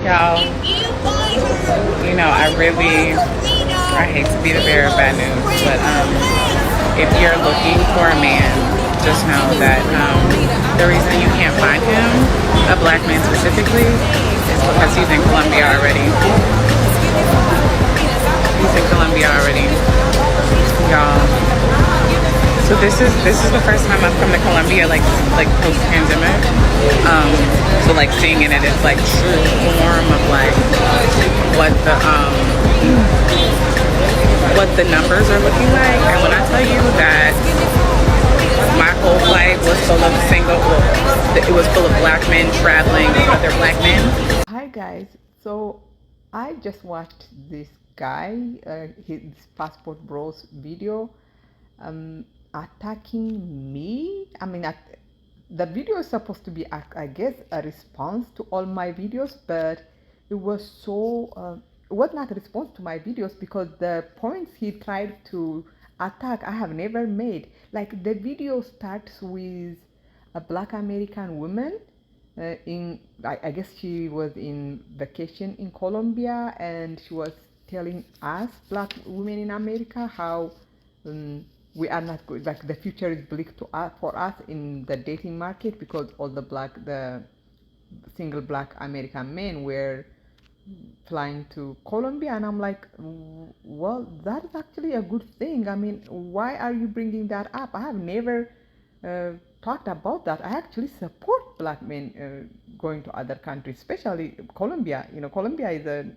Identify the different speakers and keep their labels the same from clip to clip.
Speaker 1: Y'all, I hate to be the bearer of bad news, but if you're looking for a man, just know that the reason you can't find him, a black man specifically, is because he's in Colombia already. He's in Colombia already, y'all. So this is the first time I've come to Colombia, like post pandemic. So like seeing it in its like true form of like what the numbers are looking like. And when I tell you that my whole flight was full of it was full of black men traveling with other black men.
Speaker 2: Hi guys, so I just watched this guy, his passport bros video, attacking me. I mean, the video is supposed to be, I guess, a response to all my videos, but it was it was not a response to my videos because the points he tried to attack, I have never made. Like the video starts with a black American woman I guess she was in vacation in Colombia, and she was telling us black women in America how we are not good, like the future is bleak to us, for us in the dating market, because all the single black American men were flying to Colombia. And I'm like, well, that is actually a good thing. I mean, why are you bringing that up? I have never talked about that. I actually support black men going to other countries, especially Colombia. You know, Colombia is it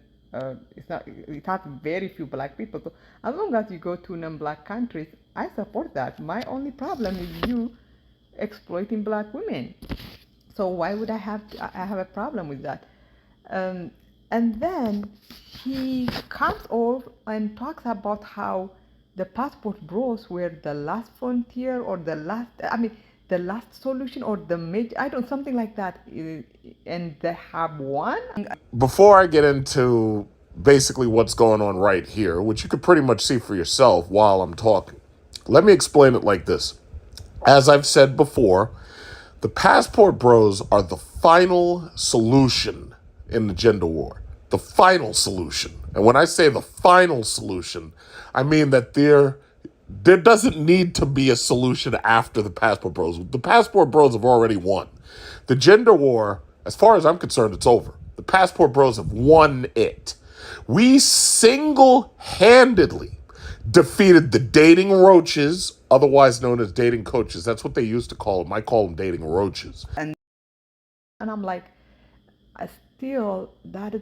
Speaker 2: has very few black people. So as long as you go to non-black countries, I support that. My only problem is you exploiting black women. So why would I have a problem with that? Um, and then he comes over and talks about how the passport bros were the last frontier, or the last solution, or the major, I don't, something like that. And they have won.
Speaker 3: Before I get into basically what's going on right here, which you could pretty much see for yourself while I'm talking, let me explain it like this. As I've said before, the passport bros are the final solution in the gender war. The final solution. And when I say the final solution, I mean that there doesn't need to be a solution after the passport bros. The passport bros have already won. The gender war, as far as I'm concerned, it's over. The passport bros have won it. We single-handedly defeated the dating roaches, otherwise known as dating coaches. That's what they used to call them. I call them dating roaches.
Speaker 2: And I'm like, still, that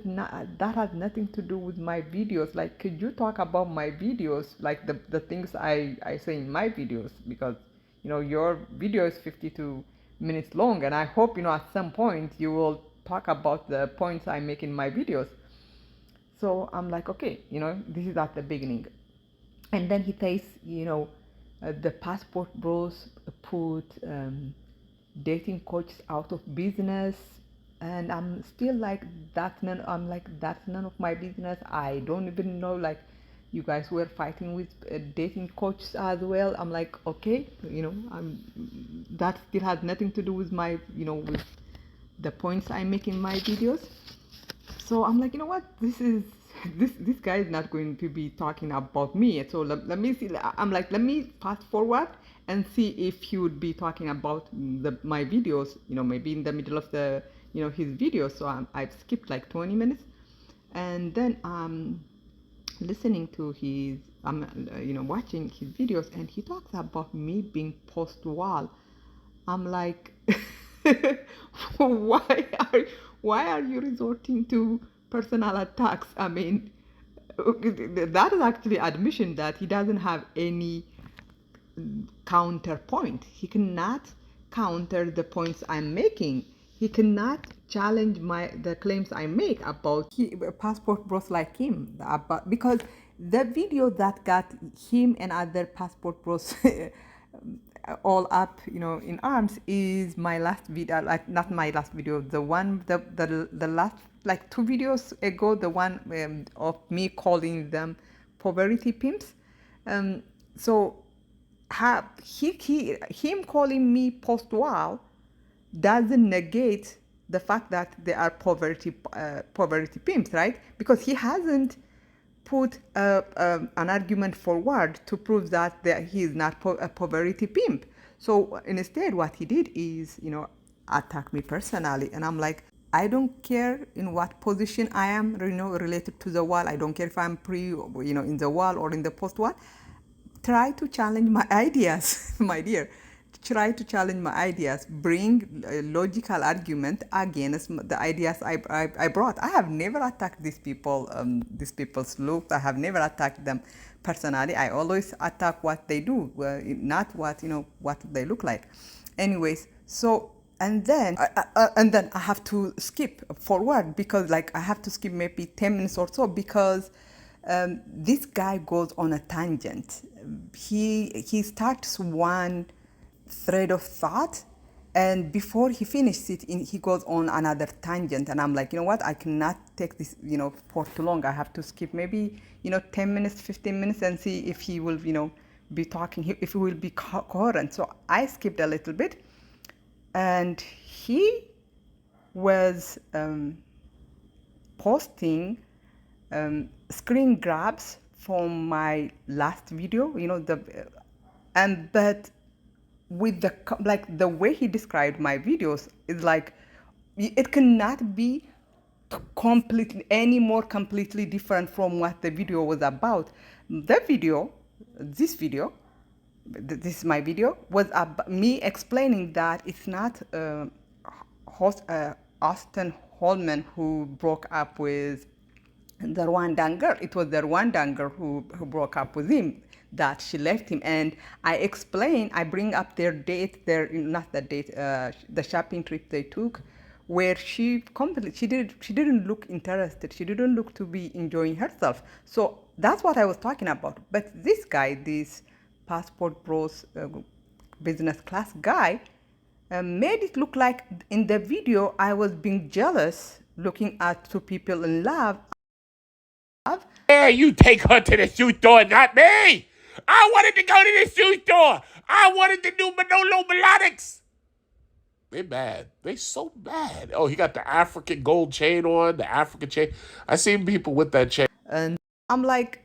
Speaker 2: has nothing to do with my videos. Like, could you talk about my videos, like the things I say in my videos? Because your video is 52 minutes long, and I hope at some point you will talk about the points I make in my videos. So I'm like, okay, this is at the beginning. And then he says, the passport bros put dating coaches out of business. And I'm still like, that's none of my business. I don't even know, like, you guys were fighting with dating coaches as well. I'm like, okay, that still has nothing to do with my, with the points I make in my videos. So I'm like, you know what? This guy is not going to be talking about me. So let me see. I'm like, let me fast forward and see if he would be talking about my videos. Maybe in the middle of the his videos. So I've skipped like 20 minutes, and then I'm listening to his. I'm watching his videos, and he talks about me being post-wall. I'm like, why are why are you resorting to personal attacks? I mean, that is actually admission that he doesn't have any counterpoint. He cannot counter the points I'm making. He cannot challenge the claims I make about passport bros like him. Because the video that got him and other passport bros all up, in arms, is my last video. Like, not my last video, the one, the last, like 2 videos ago, the one of me calling them poverty pimps. So him calling me post-wall doesn't negate the fact that they are poverty pimps, right? Because he hasn't put an argument forward to prove that he is not a poverty pimp. So instead, what he did is, attack me personally, and I'm like, I don't care in what position I am, related to the wall. I don't care if I'm in the wall or in the post wall. Try to challenge my ideas, my dear. Try to challenge my ideas. Bring a logical argument against the ideas I brought. I have never attacked these people's looks. I have never attacked them personally. I always attack what they do, not what they look like. Anyways, so and then I have to skip forward because like I have to skip maybe 10 minutes or so because this guy goes on a tangent. He starts one thread of thought, and before he finishes it, he goes on another tangent, and I'm like, you know what? I cannot take this, for too long. I have to skip maybe 10 minutes, 15 minutes, and see if he will, be talking, if he will be coherent. So I skipped a little bit, and he was posting screen grabs from my last video, but with the way he described my videos is like it cannot be completely different from what the video was about. This video, this is my video, was me explaining that it's not Austin Holman who broke up with the Rwandan girl. It was the Rwandan girl who broke up with him, that she left him. And I bring up their date, not the date, the shopping trip they took, where she didn't look interested. She didn't look to be enjoying herself. So that's what I was talking about. But this guy, this passport bros business class guy, made it look like in the video I was being jealous looking at two people in love.
Speaker 3: Yeah, you take her to the shoe store, not me. I wanted to go to the shoe store. I wanted the new Manolo Melodics. They mad. They so mad. Oh, he got the African gold chain on, the African chain. I seen people with that chain.
Speaker 2: And I'm like,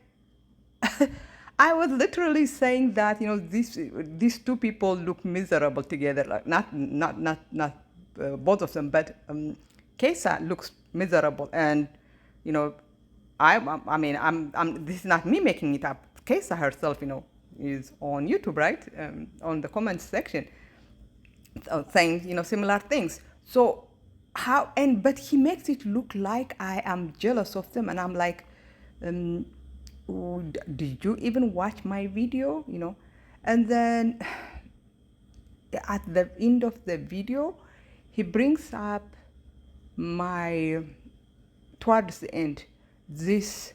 Speaker 2: I was literally saying that these two people look miserable together. Like not both of them, but Kesa looks miserable, and I mean this is not me making it up. Kesa herself, is on YouTube, right? On the comments section, saying similar things. So but he makes it look like I am jealous of them, and I'm like, did you even watch my video? And then at the end of the video, he brings up towards the end, this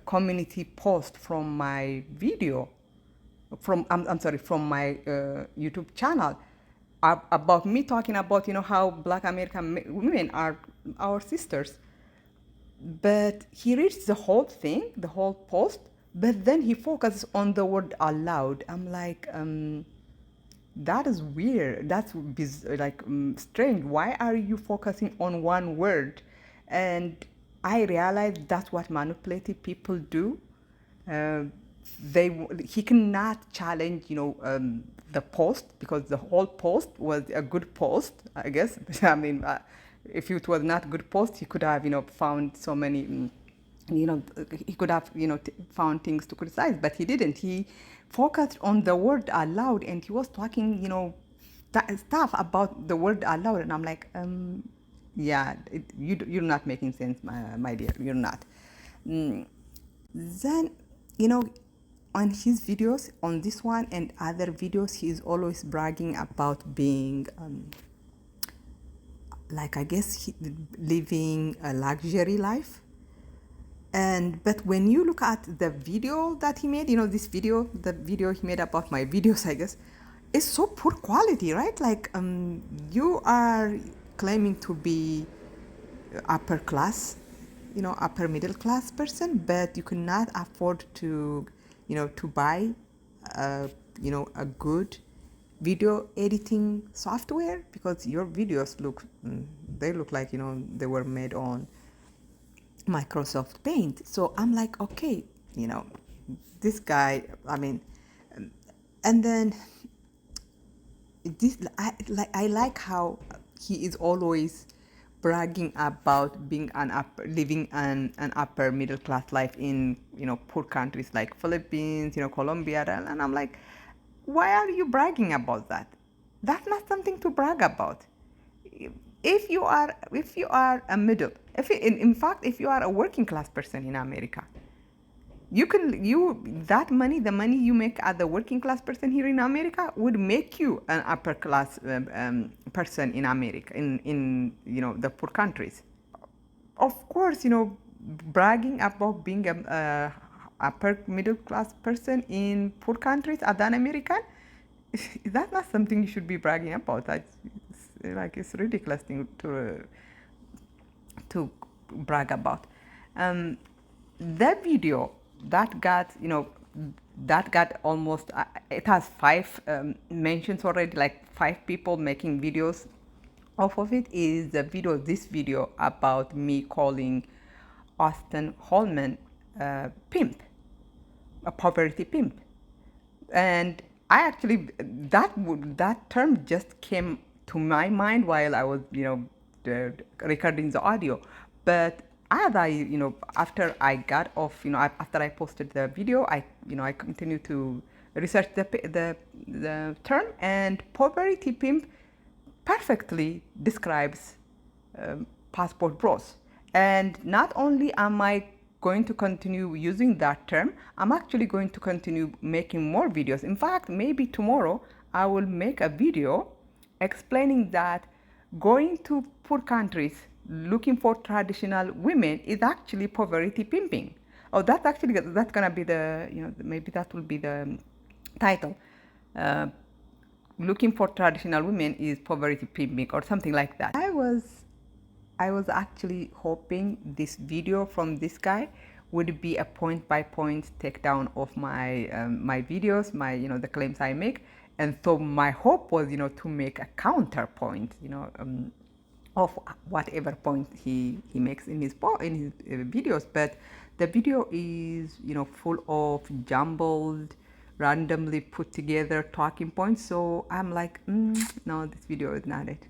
Speaker 2: community post from my video, I'm sorry, from my YouTube channel, about me talking about how Black American women are our sisters. But he reads the whole thing, the whole post, but then he focuses on the word aloud. I'm like, that is weird. That's strange. Why are you focusing on one word? And I realized that's what manipulative people do. He cannot challenge, the post, because the whole post was a good post, I guess. I mean, if it was not a good post, he could have, found so many, he could have, found things to criticize, but he didn't. He focused on the word aloud, and he was talking, stuff about the word aloud, and I'm like, yeah, you're not making sense, my dear. You're not. Then, on his videos, on this one and other videos, he's always bragging about being, I guess, living a luxury life. But when you look at the video that he made, the video he made about my videos, I guess, is so poor quality, right? You are claiming to be upper class, upper middle class person, but you cannot afford to, to buy, a good video editing software, because your videos look, they look like, they were made on Microsoft Paint. So I'm like, okay, this guy, I mean, and then this, I like how he is always bragging about being living an upper middle class life in, poor countries like Philippines, Colombia, and I'm like, why are you bragging about that? That's not something to brag about. If you are a middle, in fact, if you are a working class person in America, that money, the money you make as a working class person here in America, would make you an upper class person in America, in the poor countries. Of course, bragging about being a upper middle class person in poor countries as an American, that's not something you should be bragging about. It's ridiculous thing to brag about. That video that got almost, it has 5 mentions already, like 5 people making videos off of it. Is this video about me calling Austin Holman pimp, a poverty pimp. And I actually, that term just came to my mind while I was recording the audio. But as after I got off, after I posted the video, I continued to research the term, and poverty pimp perfectly describes passport bros. And not only am I going to continue using that term, I'm actually going to continue making more videos. In fact, maybe tomorrow I will make a video explaining that going to poor countries looking for traditional women is actually poverty pimping. Oh, that's gonna be maybe that will be the title. Uh, Looking for traditional women is poverty pimping, or something like that. I was actually hoping this video from this guy would be a point by point takedown of my videos, the claims I make. And so my hope was to make a counterpoint of whatever point he makes in his videos. But the video is full of jumbled, randomly put together talking points. So I'm like, no, this video is not it.